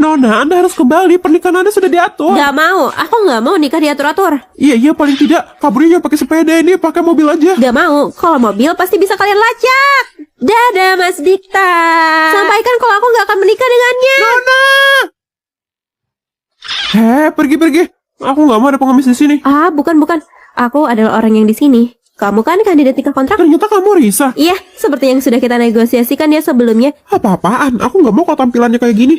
Nona, Anda harus kembali. Pernikahan Anda sudah diatur. Gak mau, aku gak mau nikah diatur-atur. Iya, paling tidak kaburnya jangan pakai sepeda ini, pakai mobil aja. Gak mau, kalau mobil pasti bisa kalian lacak. Dadah Mas Dikta. Sampaikan kalau aku gak akan menikah dengannya. Nona! Pergi. Aku nggak mau ada pengemis di sini. Bukan. Aku adalah orang yang di sini. Kamu kan kandidat nikah kontrak? Ternyata kamu Risa. Iya, seperti yang sudah kita negosiasikan ya sebelumnya. Apa-apaan? Aku nggak mau kok tampilannya kayak gini.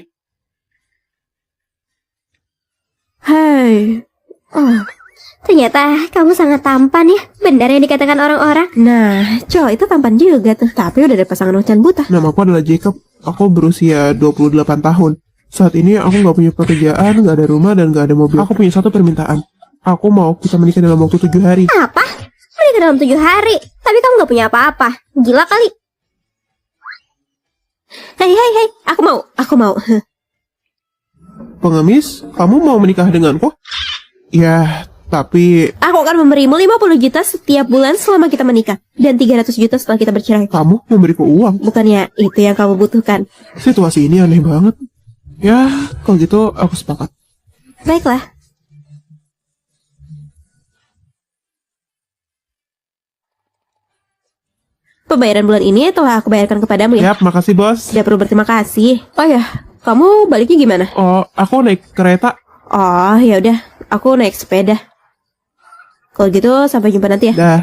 Hai. Ternyata kamu sangat tampan ya. Benar yang dikatakan orang-orang. Nah, cowok itu tampan juga tuh. Tapi udah ada pasangan Ocan buta. Nama aku adalah Jacob. Aku berusia 28 tahun. Saat ini aku nggak punya pekerjaan, nggak ada rumah, dan nggak ada mobil. Aku punya satu permintaan. Aku mau kita menikah dalam waktu 7 hari. Apa? Menikah dalam 7 hari? Tapi kamu gak punya apa-apa. Gila kali. Hei, aku mau. Pengemis, kamu mau menikah denganku? Ya, tapi... Aku akan memberimu 50 juta setiap bulan selama kita menikah. Dan 300 juta setelah kita bercerai. Kamu memberiku uang? Bukannya itu yang kamu butuhkan? Situasi ini aneh banget. Ya, kalau gitu aku sepakat. Baiklah. Pembayaran bulan ini telah aku bayarkan kepadamu ya. Yap, makasih bos. Tidak perlu berterima kasih. Oh ya, kamu baliknya gimana? Oh, aku naik kereta. Oh, ya udah, aku naik sepeda. Kalau gitu sampai jumpa nanti ya. Dah.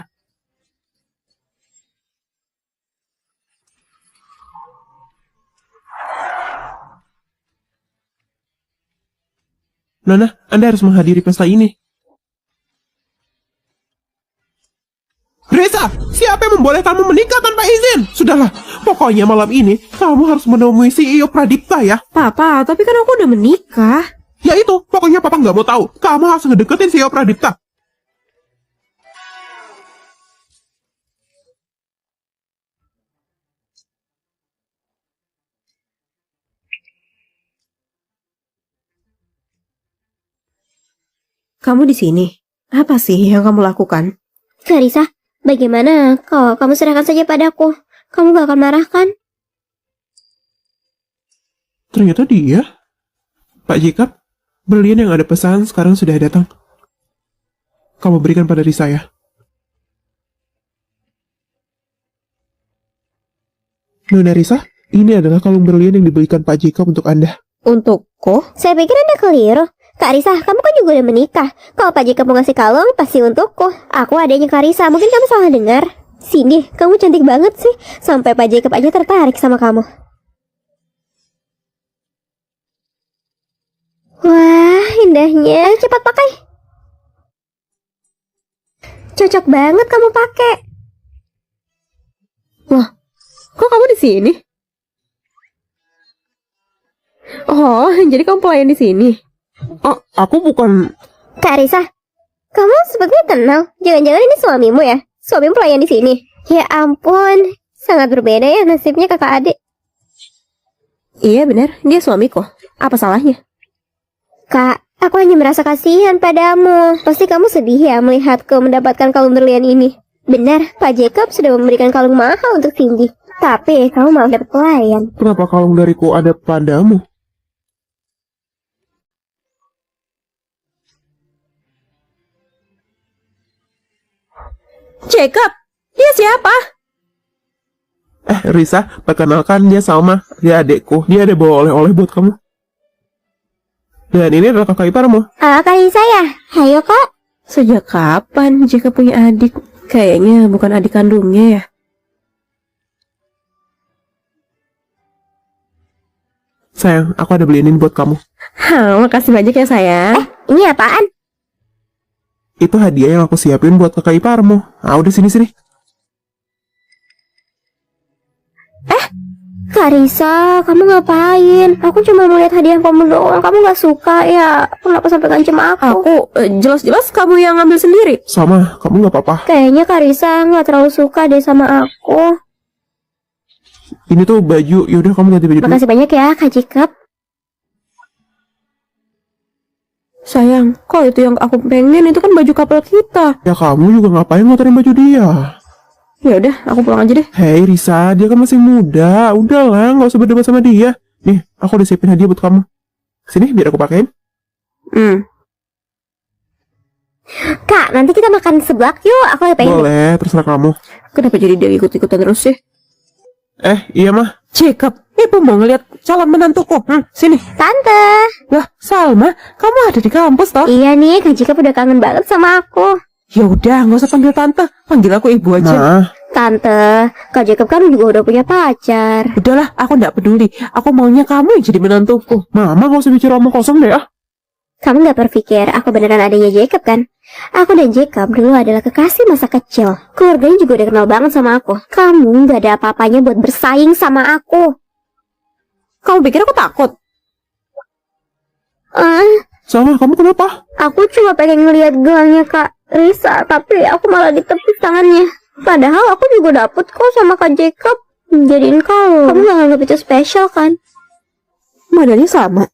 Nona, Anda harus menghadiri pesta ini. Reza, siapa yang membolehkanmu menikah tanpa izin? Sudahlah, pokoknya malam ini kamu harus menemui CEO Pradipta ya. Papa, tapi kan aku udah menikah. Ya itu, pokoknya papa nggak mau tahu. Kamu harus ngedeketin CEO Pradipta. Kamu di sini. Apa sih yang kamu lakukan? Karissa, bagaimana kalau kamu serahkan saja padaku? Kamu gak akan marah kan? Ternyata dia. Pak Jacob, berlian yang ada pesan sekarang sudah datang. Kamu berikan pada Risa ya. Nona Risa, ini adalah kalung berlian yang diberikan Pak Jacob untuk Anda. Untukku? Saya pikir Anda keliru. Kak Risa, kamu kan juga udah menikah. Kalau Pak Jika mau ngasih kalung, pasti untukku. Aku adanya Kak Risa, mungkin kamu salah dengar. Sini, kamu cantik banget sih. Sampai Pak Jacob aja tertarik sama kamu. Wah, indahnya. Ayo cepat pakai. Cocok banget kamu pakai. Wah, kok kamu di sini? Oh, jadi kamu pelayan di sini. Oh, aku bukan... Kak Risa, kamu sepertinya kenal. Jangan-jangan ini suamimu ya? Suamimu pelayan di sini. Ya ampun, sangat berbeda ya nasibnya kakak adik. Iya benar, dia suamiku. Apa salahnya? Kak, aku hanya merasa kasihan padamu. Pasti kamu sedih ya melihatku mendapatkan kalung berlian ini. Benar, Pak Jacob sudah memberikan kalung mahal untuk Cindy. Tapi kamu malah dapat pelayan. Kenapa kalung dariku ada padamu? Jacob, dia siapa? Risa, perkenalkan dia Salma. Dia adekku. Dia ada bawa oleh-oleh buat kamu. Dan ini adalah kakak iparmu. Kak Risa ya? Hayo kak. Sejak kapan Jacob punya adik? Kayaknya bukan adik kandungnya ya. Sayang, aku ada beliin ini buat kamu. Makasih banyak ya sayang. Ini apaan? Itu hadiah yang aku siapin buat kakak iparmu. Udah sini-sini. Kak Risa, kamu ngapain? Aku cuma mau lihat hadiah kamu doang. Kamu gak suka ya? Kenapa sampai ngancem aku? Jelas-jelas kamu yang ngambil sendiri. Sama, kamu gak apa-apa. Kayaknya Kak Risa gak terlalu suka deh sama aku. Ini tuh baju. Yaudah kamu ganti baju dulu. Makasih banyak ya Kak Jacob. Sayang, kalau itu yang aku pengen itu kan baju couple kita. Ya kamu juga ngapain ngotorin baju dia? Ya udah, aku pulang aja deh. Hei Risa, dia kan masih muda. Udahlah, gak usah berdebat sama dia. Nih, aku udah siapin hadiah buat kamu. Sini, biar aku pakein. Kak, nanti kita makan seblak yuk. Aku lagi pengen. Boleh, terserah kamu. Kenapa jadi dia ikut-ikutan terus sih? Iya mah. Jacob, ibu mau ngeliat calon menantuku. Sini. Tante. Wah, Salma, kamu ada di kampus toh? Iya nih, Kak Jacob udah kangen banget sama aku. Ya udah, nggak usah panggil tante, panggil aku ibu aja. Nah, Tante, Kak Jacob kan juga udah punya pacar. Udahlah, aku nggak peduli. Aku maunya kamu yang jadi menantuku. mama gak usah bicara omong kosong deh ah. Kamu gak berpikir aku beneran adanya Jacob kan? Aku dan Jacob dulu adalah kekasih masa kecil. Keluarganya juga udah kenal banget sama aku. Kamu gak ada apa-apanya buat bersaing sama aku. Kamu pikir aku takut? Sama, kamu kenapa? Aku cuma pengen ngeliat gelangnya Kak Risa, tapi aku malah ditepis tangannya. Padahal aku juga dapet kok sama Kak Jacob. Jadiin kalung. Kamu gak nganggap itu spesial kan? Modelnya sama.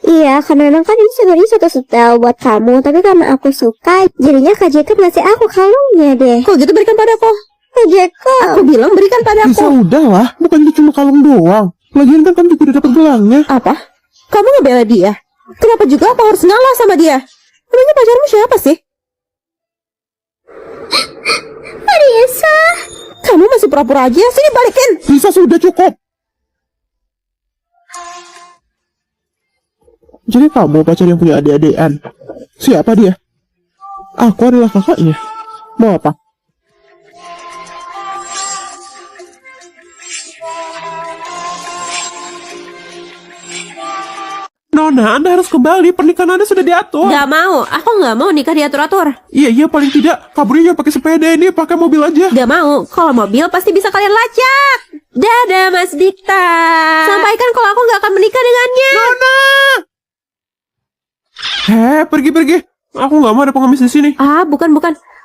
Iya, karena memang kan ini sebenarnya suatu setel buat kamu, tapi karena aku suka, jadinya Kak Jacob ngasih aku kalungnya deh. Kok gitu berikan padaku? Kak Jacob. Aku bilang berikan padaku. Bisa udah lah, bukan itu cuma kalung doang. Lagian kan kamu juga udah dapet gelangnya. Apa? Kamu ngebela dia? Kenapa juga aku harus ngalah sama dia? Emangnya pacarmu siapa sih? Marisa. Kamu masih pura-pura aja, sini balikin. Bisa sudah cukup. Jadi kamu pacar yang punya adik-adikan? Siapa dia? Aku adalah kakaknya. Mau apa? Nona, Anda harus kembali. Pernikahan Anda sudah diatur. Gak mau, aku gak mau nikah diatur-atur. Iya, paling tidak. Kaburnya jangan pakai sepeda ini, pakai mobil aja. Gak mau, kalau mobil pasti bisa kalian lacak. Dadah Mas Dikta. Sampaikan kalau aku gak akan menikah dengannya. Nona! Pergi. Aku nggak mau ada pengemis di sini. Ah, bukan.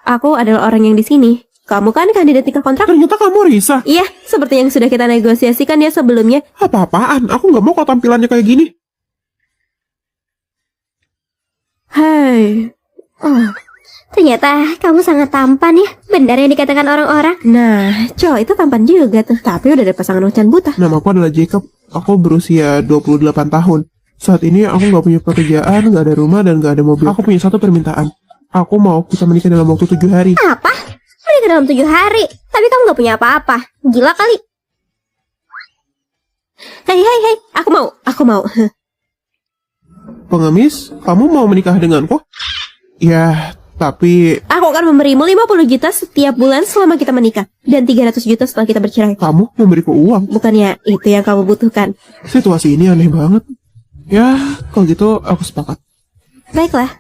Aku adalah orang yang di sini. Kamu kan kandidat nikah kontrak? Ternyata kamu Risa. Iya, seperti yang sudah kita negosiasikan ya sebelumnya. Apa-apaan? Aku nggak mau kalau tampilannya kayak gini. Hai. Ternyata kamu sangat tampan ya. Benar yang dikatakan orang-orang. Nah, cowok itu tampan juga tuh. Tapi udah ada pasangan macan buta. Nama aku adalah Jacob. Aku berusia 28 tahun. Saat ini aku nggak punya pekerjaan, nggak ada rumah, dan nggak ada mobil. Aku punya satu permintaan. Aku mau kita menikah dalam waktu 7 hari. Apa? Menikah dalam 7 hari. Tapi kamu gak punya apa-apa. Gila kali. Hai. Aku mau. Pengemis, kamu mau menikah denganku? Ya, tapi Aku akan memberimu 50 juta setiap bulan selama kita menikah. Dan 300 juta setelah kita bercerai. kamu memberiku uang. Bukannya itu yang kamu butuhkan? Situasi ini aneh banget. Ya, kalau gitu aku sepakat. Baiklah.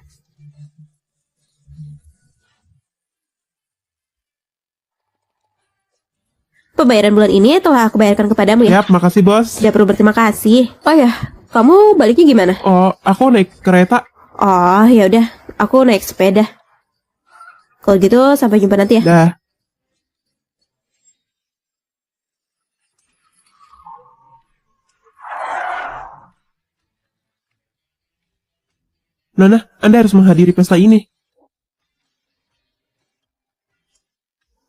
Pembayaran bulan ini telah aku bayarkan kepadamu ya. Yap, makasih bos. Tidak perlu berterima kasih. Oh ya, kamu baliknya gimana? Oh, aku naik kereta. Oh, ya udah, aku naik sepeda. Kalau gitu sampai jumpa nanti ya. Dah. Nona, Anda harus menghadiri pesta ini.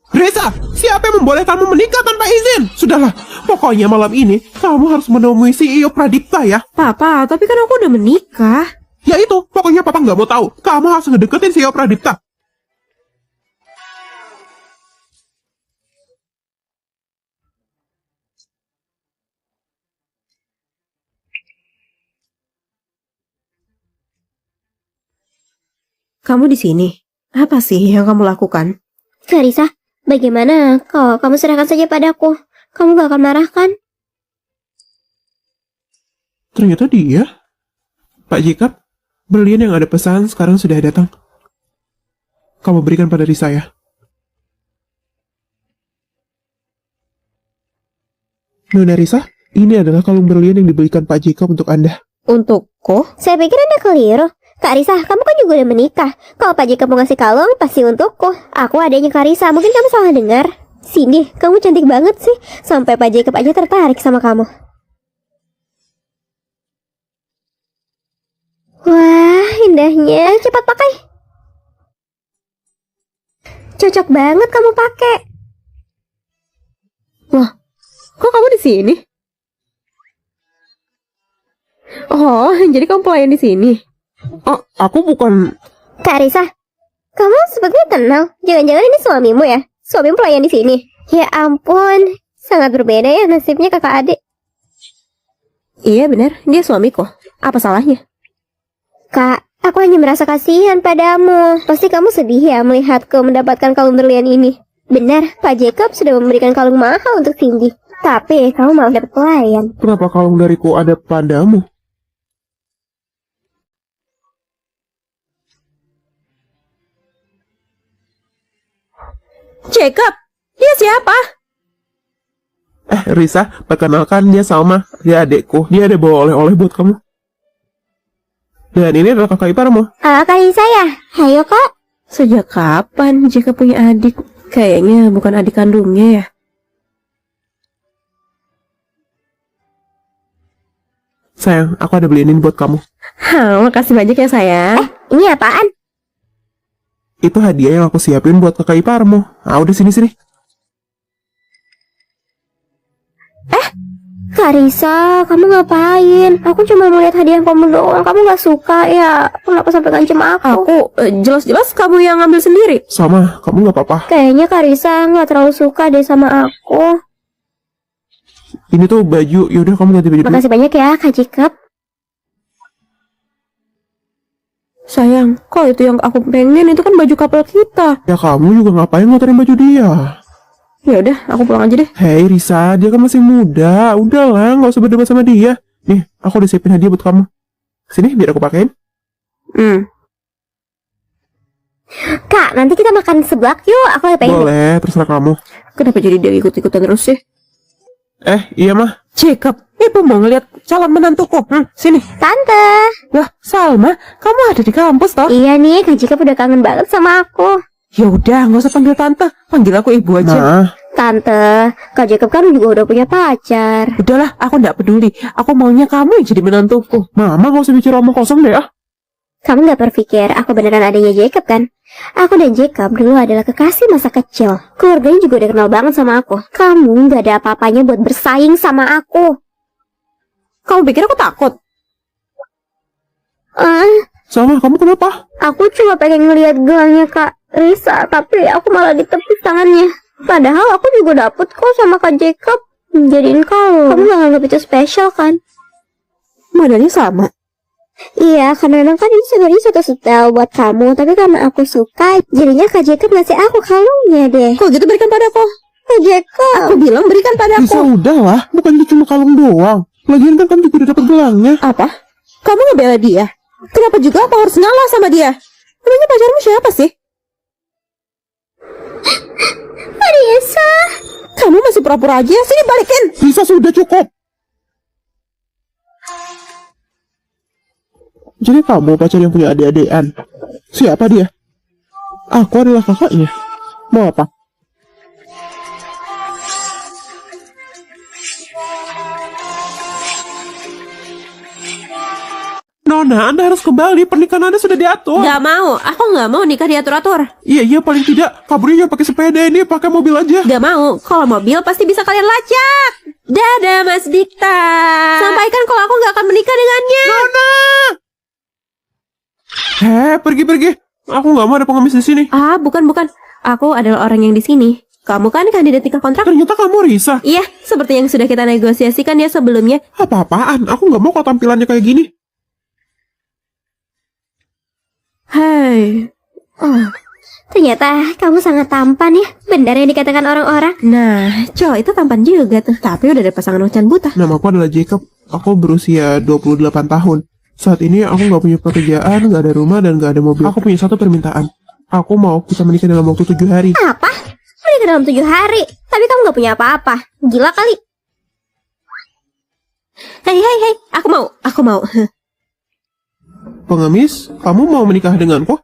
Reza, siapa yang membolehkan kamu menikah tanpa izin? Sudahlah, pokoknya malam ini kamu harus menemui CEO Pradipta ya. Papa, tapi kan aku udah menikah. Ya itu, pokoknya papa nggak mau tahu. Kamu harus ngedeketin CEO Pradipta. Kamu di sini. Apa sih yang kamu lakukan? Karisa, bagaimana kalau kamu serahkan saja padaku? Kamu gak akan marah kan? Ternyata dia. Pak Jacob, berlian yang ada pesan sekarang sudah datang. Kamu berikan pada Risa ya. Nona Risa, ini adalah kalung berlian yang dibelikan Pak Jacob untuk Anda. Untukku? Saya pikir Anda keliru. Kak Risa, kamu kan juga udah menikah. Kalau Pak Jacob mau ngasih kalung, pasti untukku. Aku adanya Kak Risa, mungkin kamu salah dengar. Cindy, kamu cantik banget sih. Sampai Pak Jacob aja tertarik sama kamu. Wah, indahnya. Ayo cepat pakai. Cocok banget kamu pakai. Wah, kok kamu di sini? Oh, jadi kamu pelayan di sini? Oh, aku bukan... Kak Risa, kamu sepertinya kenal. Jangan-jangan ini suamimu ya? Suamimu pelayan di sini. Ya ampun, sangat berbeda ya nasibnya kakak adik. Iya benar, dia suamiku. Apa salahnya? Kak, aku hanya merasa kasihan padamu. Pasti kamu sedih ya melihatku mendapatkan kalung berlian ini. Benar, Pak Jacob sudah memberikan kalung mahal untuk Cindy. Tapi kamu malah dapat pelayan. Kenapa kalung dariku ada padamu? Jacob, dia siapa? Risa, perkenalkan dia Salma. Dia adekku. Dia ada bawa oleh-oleh buat kamu. Dan ini adalah kakak iparmu. Kak Risa ya? Hayo kak. Sejak kapan Jacob punya adik? Kayaknya bukan adik kandungnya ya. Sayang, aku ada beliin ini buat kamu. Makasih banyak ya sayang. Ini apaan? Itu hadiah yang aku siapin buat kakak iparmu. Ah, udah sini-sini. Kak Risa, kamu ngapain? Aku cuma mau lihat hadiah kamu doang. Kamu gak suka ya? Kenapa sampai ngancem aku? Jelas-jelas kamu yang ngambil sendiri. Sama, kamu gak apa-apa. Kayaknya Kak Risa gak terlalu suka deh sama aku. Ini tuh baju. Yaudah, kamu ganti baju dulu. Makasih banyak ya Kak Jacob. Sayang, kok itu yang aku pengen itu kan baju couple kita. Ya kamu juga ngapain ngotorin baju dia? Ya udah, aku pulang aja deh. Hei Risa, dia kan masih muda. Udahlah, gak usah berdebat sama dia. Nih, aku udah siapin hadiah buat kamu. Sini, biar aku pakein. Kak, nanti kita makan seblak yuk. Aku lagi pengen. Boleh, terserah kamu. Kenapa jadi dia ikut-ikutan terus sih? Iya mah. Jacob, ibu mau ngeliat calon menantuku. Sini. Tante. Lah, Salma, kamu ada di kampus toh? Iya nih, Kak Jacob udah kangen banget sama aku. Ya udah, nggak usah panggil tante, panggil aku ibu aja. Nah, Tante, Kak Jacob kan juga udah punya pacar. Udahlah, aku nggak peduli. Aku maunya kamu yang jadi menantuku. mama gak usah bicara omong kosong deh ah. Kamu gak berpikir aku beneran adanya Jacob kan? Aku dan Jacob dulu adalah kekasih masa kecil. Keluarganya juga udah kenal banget sama aku. Kamu gak ada apa-apanya buat bersaing sama aku. Kamu pikir aku takut? Sama, kamu kenapa? Aku cuma pengen ngeliat gelangnya Kak Risa, tapi aku malah ditepis tangannya. Padahal aku juga dapet kok sama Kak Jacob jadiin kalung. Kamu gak nganggap itu spesial kan? Modelnya sama. Iya, kadang-kadang kan ini sebenarnya suatu setel buat kamu, tapi karena aku suka, jadinya Kak Jacob ngasih aku kalungnya deh. Kok gitu berikan padaku? Kak Jacob. Aku bilang berikan Risa padaku. udah lah, bukan itu cuma kalung doang. Lagian kan kamu juga udah dapet gelangnya. Apa? Kamu ngebela dia? Kenapa juga aku harus ngalah sama dia? Emangnya pacarmu siapa sih? Risa. Kamu masih pura-pura aja. Sini balikin. Risa sudah cukup. Jadi kamu pacar yang punya adik-adikan? Siapa dia? Aku adalah kakaknya. Mau apa? Nona, Anda harus kembali. Pernikahan Anda sudah diatur. Gak mau. Aku gak mau nikah diatur-atur. Iya, paling tidak. Kaburnya jangan pakai sepeda ini. Pakai mobil aja. Gak mau. Kalau mobil pasti bisa kalian lacak. Dadah Mas Dikta. Sampaikan kalau aku gak akan menikah dengannya. Nona! Pergi. Aku nggak mau ada pengemis di sini. Bukan. Aku adalah orang yang di sini. Kamu kan kandidat nikah kontrak? Ternyata kamu Risa. Iya, seperti yang sudah kita negosiasikan ya sebelumnya. Apa-apaan? Aku nggak mau kok tampilannya kayak gini. Hai. Ternyata kamu sangat tampan ya. Benar yang dikatakan orang-orang. Nah, cowok itu tampan juga tuh. Tapi udah ada pasangan macan buta. Nama aku adalah Jacob. Aku berusia 28 tahun. Saat ini aku nggak punya pekerjaan, nggak ada rumah, dan nggak ada mobil. Aku punya satu permintaan. Aku mau kita menikah dalam waktu 7 hari. Apa? Menikah dalam 7 hari? Tapi kamu gak punya apa-apa. Gila kali. Hei, aku mau. Pengemis, kamu mau menikah denganku?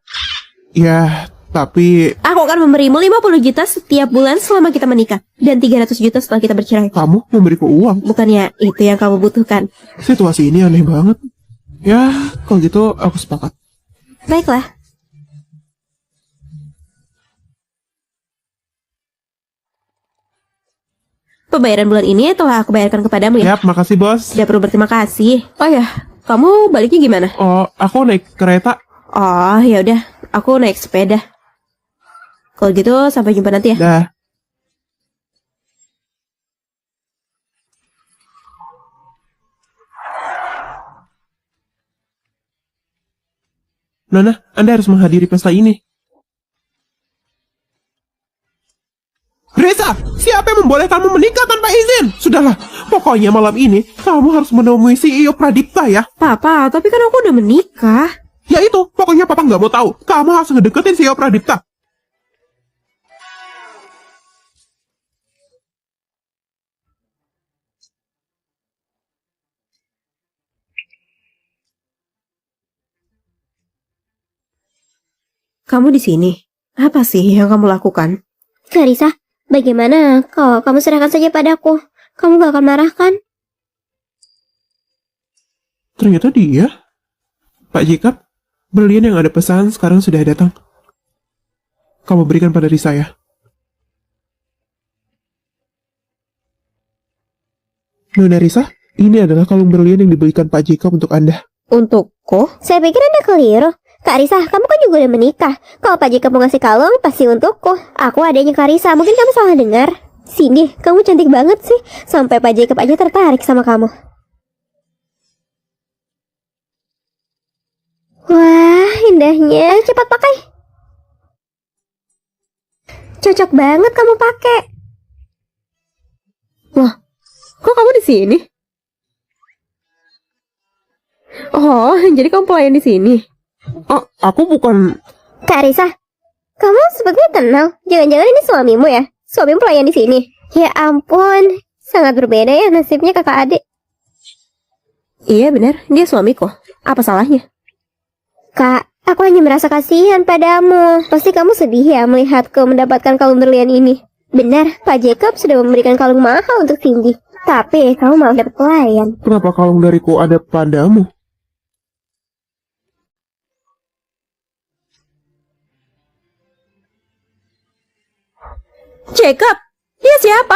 Ya, tapi Aku akan memberimu 50 juta setiap bulan selama kita menikah. Dan 300 juta setelah kita bercerai. kamu memberiku uang. Bukannya itu yang kamu butuhkan? Situasi ini aneh banget. Ya, kalau gitu aku sepakat. Baiklah. Pembayaran bulan ini telah aku bayarkan kepadamu ya. Yap, makasih bos. Tidak perlu berterima kasih. Oh ya, Kamu baliknya gimana? Oh, aku naik kereta. Oh, ya udah, aku naik sepeda. Kalau gitu sampai jumpa nanti ya. Dah. Nona, Anda harus menghadiri pesta ini. Reza, siapa yang membolehkanmu menikah tanpa izin? Sudahlah, pokoknya malam ini kamu harus menemui CEO Pradipta ya. Papa, tapi kan aku udah menikah. Ya itu, pokoknya papa nggak mau tahu. Kamu harus ngedeketin CEO Pradipta. Kamu di sini. Apa sih yang kamu lakukan? Karissa, bagaimana kalau kamu serahkan saja padaku? Kamu gak akan marah kan? Ternyata dia. Pak Jacob, berlian yang ada pesan sekarang sudah datang. Kamu berikan pada Risa ya. Nona Risa, ini adalah kalung berlian yang dibelikan Pak Jacob untuk Anda. Untukku? Saya pikir Anda keliru. Kak Risa, kamu kan juga udah menikah. Kalau Pak Jacob mau ngasih kalung, pasti untukku. Aku adanya Kak Risa, mungkin kamu salah dengar. Cindy, kamu cantik banget sih. Sampai Pak Jacob aja tertarik sama kamu. Wah, indahnya. Cepat pakai. Cocok banget kamu pakai. Wah, kok kamu di sini? Oh, jadi kamu pelayan di sini. Oh, aku bukan... Kak Risa, kamu sepertinya kenal. Jangan-jangan ini suamimu ya? Suamimu pelayan di sini. Ya ampun, sangat berbeda ya nasibnya kakak adik. Iya benar, dia suamiku. Apa salahnya? Kak, aku hanya merasa kasihan padamu. Pasti kamu sedih ya melihatku mendapatkan kalung berlian ini. Benar, Pak Jacob sudah memberikan kalung mahal untuk Cindy. Tapi kamu malah dapat pelayan. Kenapa kalung dariku ada padamu? Jacob, dia siapa?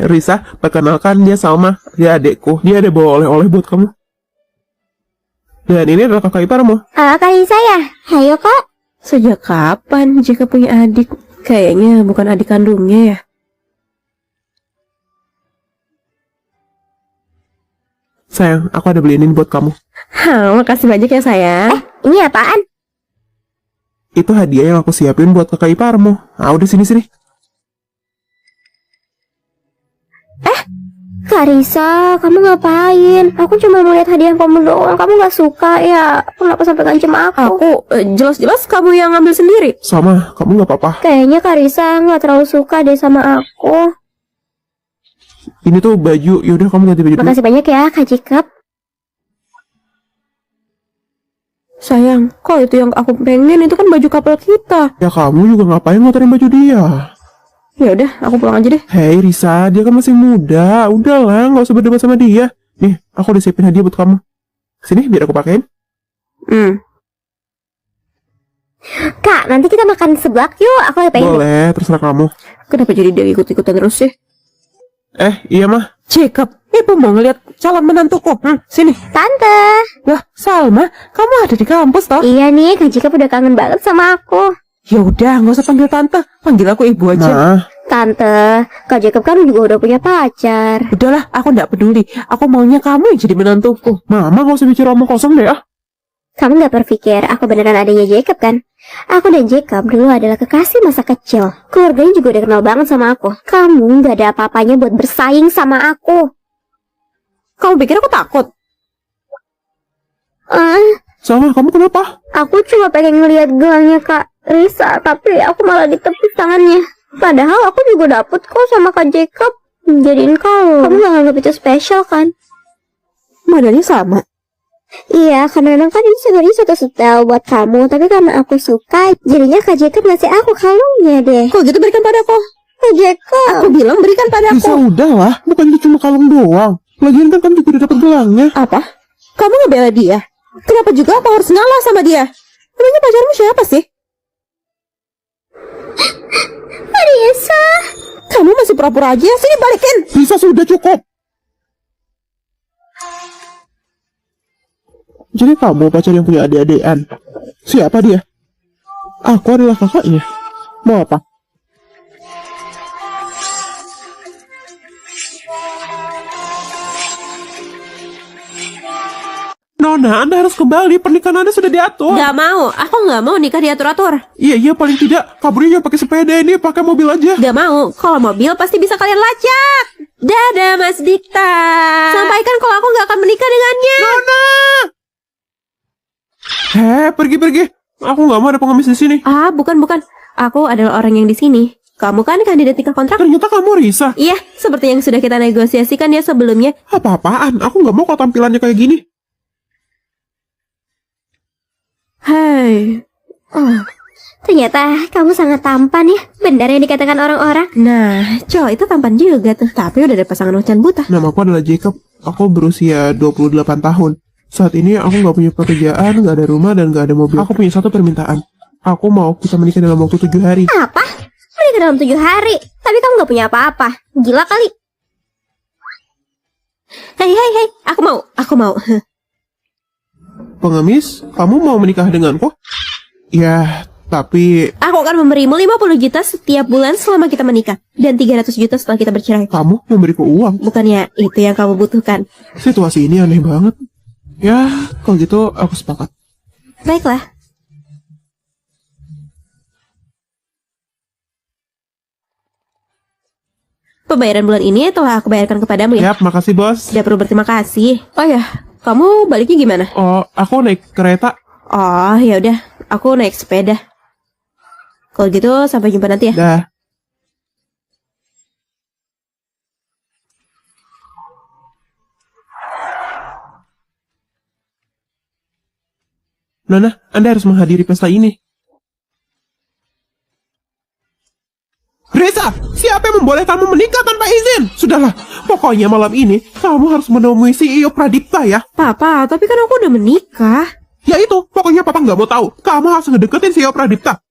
Risa, perkenalkan dia Salma. Dia adekku. Dia ada bawa oleh-oleh buat kamu. Dan ini adalah kakak iparmu. Kak Risa ya? Hayo kak. Sejak kapan Jacob punya adik? Kayaknya bukan adik kandungnya ya. Sayang, aku ada beliin ini buat kamu. Makasih banyak ya sayang. Ini apaan? Itu hadiah yang aku siapin buat kakak iparmu. Ah, udah sini-sini. Kak Risa, kamu ngapain? Aku cuma mau lihat hadiah kamu doang. Kamu gak suka ya? Kenapa sampai ngancem aku? Jelas-jelas kamu yang ngambil sendiri. Sama, kamu nggak apa-apa. Kayaknya Kak Risa gak terlalu suka deh sama aku. Ini tuh baju. Yaudah, kamu ganti baju dulu. Makasih banyak ya Kak Jacob. Sayang, kok itu yang aku pengen itu kan baju couple kita. Ya kamu juga ngapain ngotorin baju dia? Ya udah, aku pulang aja deh. Hei Risa, dia kan masih muda. Udahlah, nggak usah berdebat sama dia. Nih, aku udah siapin hadiah buat kamu. Sini, biar aku pakein. Kak, nanti kita makan seblak yuk. Aku lagi pengen. Boleh, terserah kamu. Kenapa jadi dia ikut-ikutan terus sih? Iya mah. Jacob, ibu mau ngeliat calon menantuku. Sini. Tante. Lah, Salma, kamu ada di kampus toh? Iya nih, Kak Jacob udah kangen banget sama aku. Ya udah, nggak usah panggil tante, panggil aku ibu aja. Nah, Tante, Kak Jacob kan juga udah punya pacar. Udahlah, aku nggak peduli. Aku maunya kamu yang jadi menantuku. mama nggak usah bicara omong kosong deh ah. Kamu gak berpikir aku beneran adanya Jacob kan? Aku dan Jacob dulu adalah kekasih masa kecil. Keluarganya juga udah kenal banget sama aku. Kamu gak ada apa-apanya buat bersaing sama aku. Kamu pikir aku takut? Sama, kamu kenapa? Aku cuma pengen ngeliat gelangnya Kak Risa, tapi aku malah ditepis tangannya. Padahal aku juga dapet kok sama Kak Jacob jadiin kalung. Kamu gak nganggap itu spesial kan? Modelnya sama. Iya, karena memang kan ini sebenarnya satu setel buat kamu, tapi karena aku suka, jadinya Kak Jacob ngasih aku kalungnya deh. Kok gitu berikan padaku? Kak Jacob. Aku bilang berikan Risa padaku. udah lah, bukan itu cuma kalung doang. Lagian kan kamu juga udah dapet gelangnya. Apa? Kamu ngebela dia? Kenapa juga aku harus ngalah sama dia? Emangnya pacarmu siapa sih? Risa. Kamu masih pura-pura aja. Sini balikin. Risa sudah cukup. Jadi kamu pacar yang punya adik-adikan? Siapa dia? Aku adalah kakaknya. Mau apa? Nona, Anda harus kembali. Pernikahan Anda sudah diatur. Gak mau, aku gak mau nikah diatur-atur. Iya, paling tidak. Kaburnya jangan pakai sepeda ini, pakai mobil aja. Gak mau, kalau mobil pasti bisa kalian lacak. Dadah Mas Dikta. Sampaikan kalau aku gak akan menikah dengannya. Nona! Pergi. Aku nggak mau ada pengemis di sini. Ah, bukan. Aku adalah orang yang di sini. Kamu kan kandidat nikah kontrak? Ternyata kamu Risa. Iya, seperti yang sudah kita negosiasikan ya sebelumnya. Apa-apaan? Aku nggak mau kok tampilannya kayak gini. Hai. Oh, ternyata kamu sangat tampan ya. Benar yang dikatakan orang-orang. Nah, cowok itu tampan juga tuh. Tapi udah ada pasangan macan buta. Nama aku adalah Jacob. Aku berusia 28 tahun. Saat ini aku nggak punya pekerjaan, nggak ada rumah, dan nggak ada mobil. Aku punya satu permintaan. Aku mau kita menikah dalam waktu 7 hari. Apa? Menikah dalam 7 hari? Tapi kamu gak punya apa-apa. Gila kali. Hei, aku mau. Pengemis, kamu mau menikah denganku? Ya, tapi Aku akan memberimu 50 juta setiap bulan selama kita menikah. Dan 300 juta setelah kita bercerai. kamu memberiku uang. Bukannya itu yang kamu butuhkan? Situasi ini aneh banget. Ya, kalau gitu aku sepakat. Baiklah. Pembayaran bulan ini telah aku bayarkan kepadamu ya. Yap, makasih bos. Tidak perlu berterima kasih. Oh ya, kamu baliknya gimana? Oh, aku naik kereta. Oh, ya udah, aku naik sepeda. Kalau gitu sampai jumpa nanti ya. Dah. Nona, Anda harus menghadiri pesta ini. Reza, siapa yang membolehkanmu menikah tanpa izin? Sudahlah, pokoknya malam ini kamu harus menemui CEO Pradipta ya. Papa, tapi kan aku udah menikah. Ya itu, pokoknya papa nggak mau tahu. Kamu harus ngedeketin CEO Pradipta.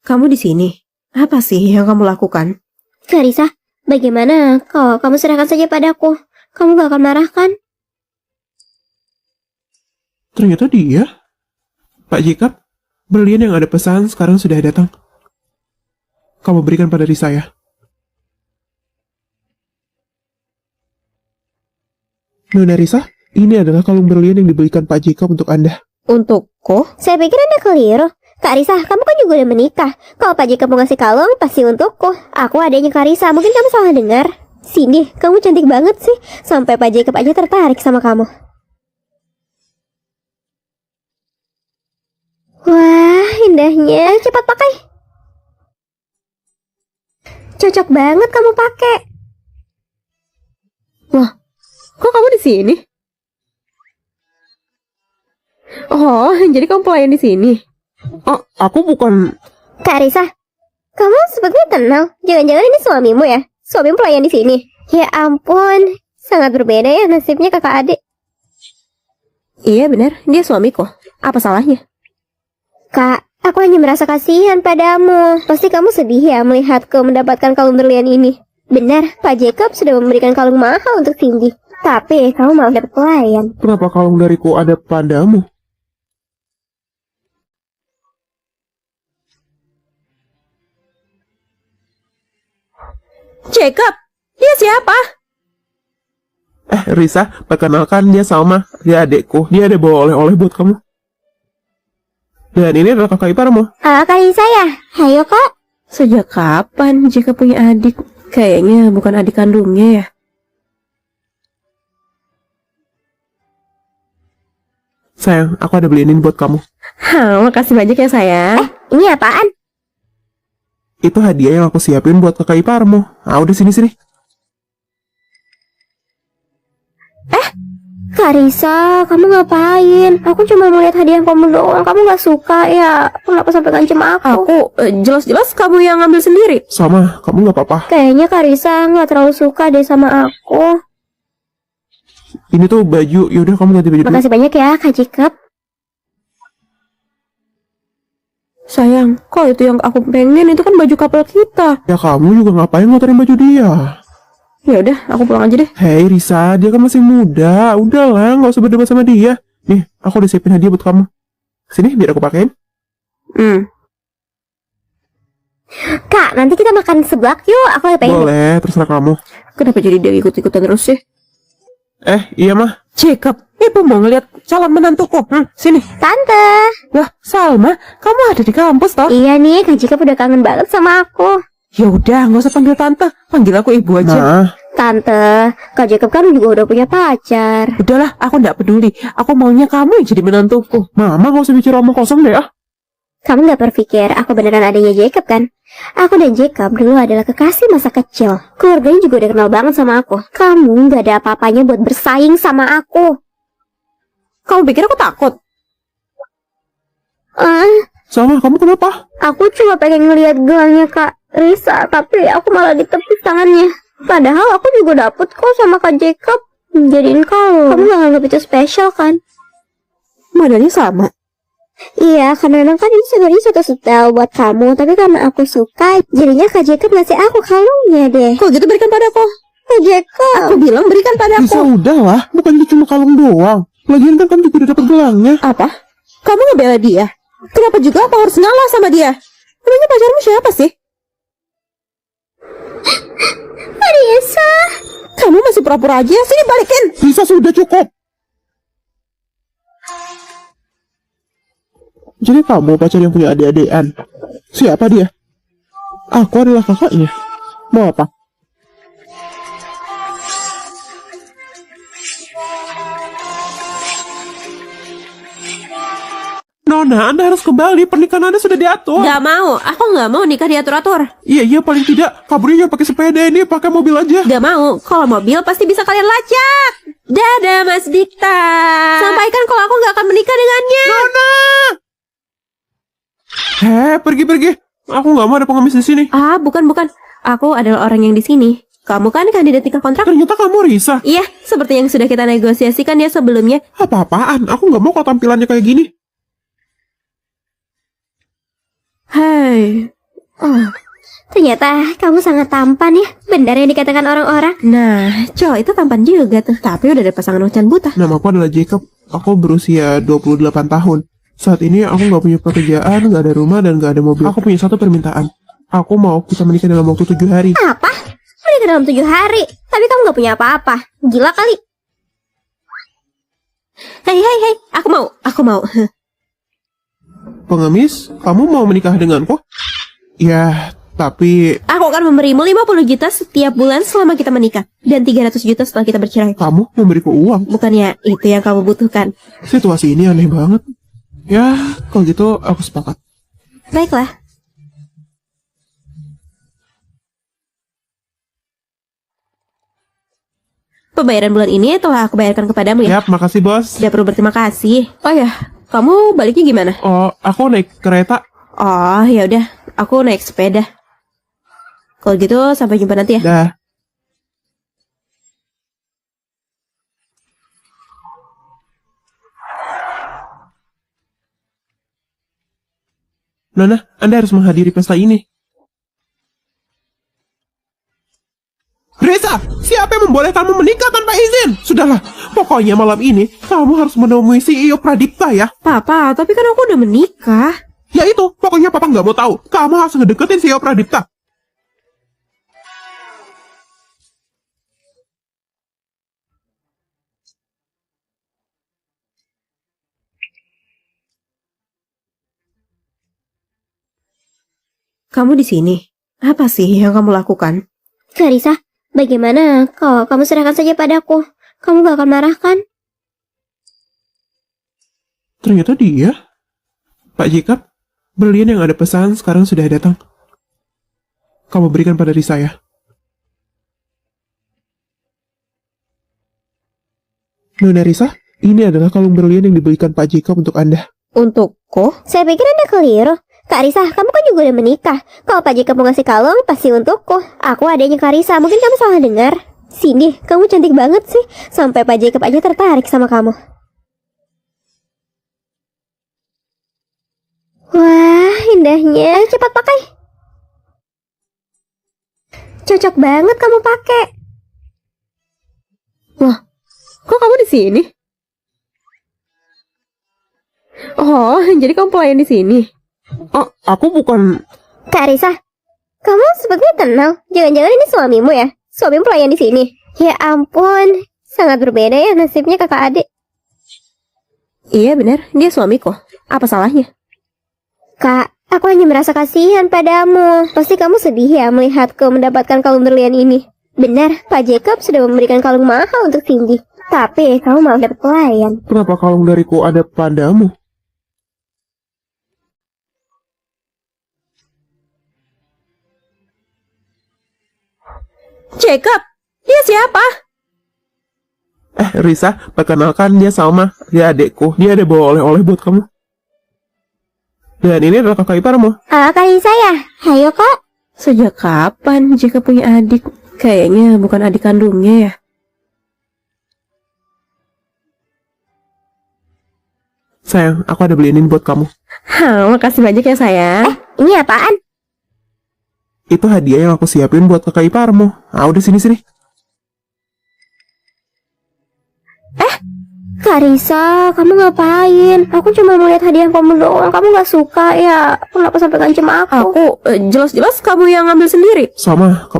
Kamu di sini. Apa sih yang kamu lakukan? Karisa, bagaimana kalau kamu serahkan saja padaku? Kamu gak akan marah kan? Ternyata dia. Pak Jacob, berlian yang ada pesan sekarang sudah datang. Kamu berikan pada Risa ya. Nona Risa, ini adalah kalung berlian yang dibelikan Pak Jacob untuk Anda. Untukku? Saya pikir Anda keliru. Kak Risa, kamu kan juga udah menikah. Kalau Pak Jacob mau ngasih kalung, pasti untukku. Aku adanya Kak Risa, mungkin kamu salah dengar. Sini, kamu cantik banget sih. Sampai Pak Jacob aja tertarik sama kamu. Wah, indahnya. Ayo cepat pakai. Cocok banget kamu pakai. Wah, kok kamu di sini? Oh, jadi kamu pelayan di sini. Oh, aku bukan... Kak Risa, kamu sepertinya kenal. Jangan-jangan ini suamimu ya? Suamimu pelayan di sini. Ya ampun, sangat berbeda ya nasibnya kakak adik. Iya benar, dia suamiku. Apa salahnya? Kak, aku hanya merasa kasihan padamu. Pasti kamu sedih ya melihatku mendapatkan kalung berlian ini. Benar, Pak Jacob sudah memberikan kalung mahal untuk Cindy. Tapi kamu malah dapat pelayan. Kenapa kalung dariku ada padamu? Jacob, dia siapa? Risa, perkenalkan dia Salma. Dia adekku. Dia ada bawa oleh-oleh buat kamu. Dan ini adalah kakak iparmu. Kak Risa ya? Hayo kak. Sejak kapan Jacob punya adik? Kayaknya bukan adik kandungnya ya. Sayang, aku ada beliin ini buat kamu. Makasih banyak ya sayang. Ini apaan? Itu hadiah yang aku siapin buat kakak iparmu. Udah sini-sini. Kak Risa, kamu ngapain? Aku cuma melihat hadiah kamu doang. Kamu gak suka ya? Kenapa sampai ngancem aku? Jelas-jelas kamu yang ngambil sendiri. Sama, kamu gak apa-apa. Kayaknya Kak Risa gak terlalu suka deh sama aku. Ini tuh baju. Yaudah kamu ganti baju dulu. Makasih banyak ya Kak Jacob. Sayang, kok itu yang aku pengen itu kan baju couple kita. Ya kamu juga ngapain ngotorin baju dia? Ya udah, aku pulang aja deh. Hei Risa, dia kan masih muda. Udahlah, nggak usah berdebat sama dia. Nih, aku udah siapin hadiah buat kamu. Sini, biar aku pakein. Kak, nanti kita makan seblak yuk. Aku lagi pengen. Boleh, terserah kamu. Kenapa jadi dia ikut-ikutan terus sih? Iya mah. Jacob, ibu mau ngeliat calon menantuku. Sini. Tante. Lah, Salma, kamu ada di kampus toh? Iya nih, Kak Jacob udah kangen banget sama aku. Ya udah, nggak usah panggil tante, panggil aku ibu aja. Nah, Tante, Kak Jacob kan juga udah punya pacar. Udahlah, aku nggak peduli. Aku maunya kamu yang jadi menantuku. mama nggak usah bicara omong kosong deh ah. Kamu gak berpikir aku beneran adanya Jacob kan? Aku dan Jacob dulu adalah kekasih masa kecil. Keluarganya juga udah kenal banget sama aku. Kamu gak ada apa-apanya buat bersaing sama aku. Kamu pikir aku takut? Sama, kamu kenapa? Aku cuma pengen ngeliat gelangnya Kak Risa, tapi aku malah ditepis tangannya. Padahal aku juga dapet kok sama Kak Jacob. Jadiin kamu gak nganggap itu spesial kan? Modelnya sama. Iya, karena memang kan ini sebenarnya satu setel buat kamu, tapi karena aku suka, jadinya Kak Jacob ngasih aku kalungnya deh. Kok gitu berikan padaku? Kak Jacob. Aku bilang berikan Risa padaku. udahlah, bukan itu cuma kalung doang. Lagian kan kamu juga udah dapet gelangnya. Apa? Kamu ngebela dia? Kenapa juga aku harus ngalah sama dia? Emangnya pacarmu siapa sih? Risa. Kamu masih pura-pura aja, sini balikin. Risa sudah cukup. Jadi kamu pacar yang punya adik-adikan? Siapa dia? Aku adalah kakaknya. Mau apa? Nona, Anda harus kembali. Pernikahan Anda sudah diatur. Gak mau, aku gak mau nikah diatur-atur. Iya, paling tidak. Kaburnya jangan pakai sepeda ini, pakai mobil aja. Gak mau, kalau mobil pasti bisa kalian lacak. Dadah Mas Dikta. Sampaikan kalau aku gak akan menikah dengannya. Nona! Pergi. Aku nggak mau ada pengemis di sini. Bukan. Aku adalah orang yang di sini. Kamu kan kandidat nikah kontrak? Ternyata kamu Risa. Iya, seperti yang sudah kita negosiasikan ya sebelumnya. Apa-apaan? Aku nggak mau kalau tampilannya kayak gini. Hei. Ternyata kamu sangat tampan ya. Benar yang dikatakan orang-orang. Nah, cowok itu tampan juga tuh. Tapi udah ada pasangan macan buta. Namaku adalah Jacob. Aku berusia 28 tahun. Saat ini aku nggak punya pekerjaan, nggak ada rumah, dan nggak ada mobil. Aku punya satu permintaan. Aku mau kita menikah dalam waktu 7 hari. Apa? Menikah dalam 7 hari? Tapi kamu gak punya apa-apa. Gila kali. Hei, aku mau. Pengemis, kamu mau menikah denganku? Ya, tapi Aku akan memberimu 50 juta setiap bulan selama kita menikah. Dan 300 juta setelah kita bercerai. kamu memberiku uang. Bukannya itu yang kamu butuhkan? Situasi ini aneh banget. Ya, kalau gitu aku sepakat. Baiklah. Pembayaran bulan ini telah aku bayarkan kepadamu ya. Yap, makasih bos. Tidak perlu berterima kasih. Oh ya, kamu baliknya gimana? Oh, aku naik kereta. Oh, ya udah, aku naik sepeda. Kalau gitu sampai jumpa nanti ya. Dah. Nona, Anda harus menghadiri pesta ini. Reza, siapa yang membolehkanmu menikah tanpa izin? Sudahlah, pokoknya malam ini kamu harus menemui CEO Pradipta ya. Papa, tapi kan aku udah menikah. Ya itu, pokoknya papa nggak mau tahu. Kamu harus ngedeketin CEO Pradipta. Kamu di sini. Apa sih yang kamu lakukan? Kak Risa, bagaimana kalau kamu serahkan saja padaku? Kamu gak akan marah kan? Ternyata dia. Pak Jacob, berlian yang ada pesan sekarang sudah datang. Kamu berikan pada Risa ya. Nona Risa, ini adalah kalung berlian yang dibelikan Pak Jacob untuk Anda. Untukku? Saya pikir Anda keliru. Kak Risa, kamu kan juga udah menikah. Kalau Pak Jacob mau ngasih kalung, pasti untukku. Aku adanya Kak Risa, mungkin kamu salah dengar. Cindy, kamu cantik banget sih. Sampai Pak Jacob aja tertarik sama kamu. Wah, indahnya. Ayo cepat pakai. Cocok banget kamu pakai. Kok kamu di sini? Oh, jadi kamu pelayan di sini. Oh, aku bukan... Kak Risa, kamu sepertinya kenal. Jangan-jangan ini suamimu ya? Suamimu pelayan di sini. Ya ampun, sangat berbeda ya nasibnya kakak adik. Iya benar, dia suamiku. Apa salahnya? Kak, aku hanya merasa kasihan padamu. Pasti kamu sedih ya melihatku mendapatkan kalung berlian ini. Benar, Pak Jacob sudah memberikan kalung mahal untuk Cindy. Tapi kamu malah dapat pelayan. Kenapa kalung dariku ada padamu? Jacob, dia siapa? Risa, perkenalkan dia Salma. Dia adekku. Dia ada bawa oleh-oleh buat kamu. Dan ini adalah kakak iparmu. Kak Risa ya? Ayo kak. Sejak kapan Jacob punya adik? Kayaknya bukan adik kandungnya ya. Sayang, aku ada beliin ini buat kamu. Makasih banyak ya sayang. Ini apaan? Itu hadiah yang aku siapin buat kakak iparmu. Ah, udah sini-sini. Kak Risa, kamu ngapain? Aku cuma melihat hadiah kamu doang. Kamu gak suka ya? Kenapa sampai ngancem aku? Jelas-jelas kamu yang ngambil sendiri. Sama, kamu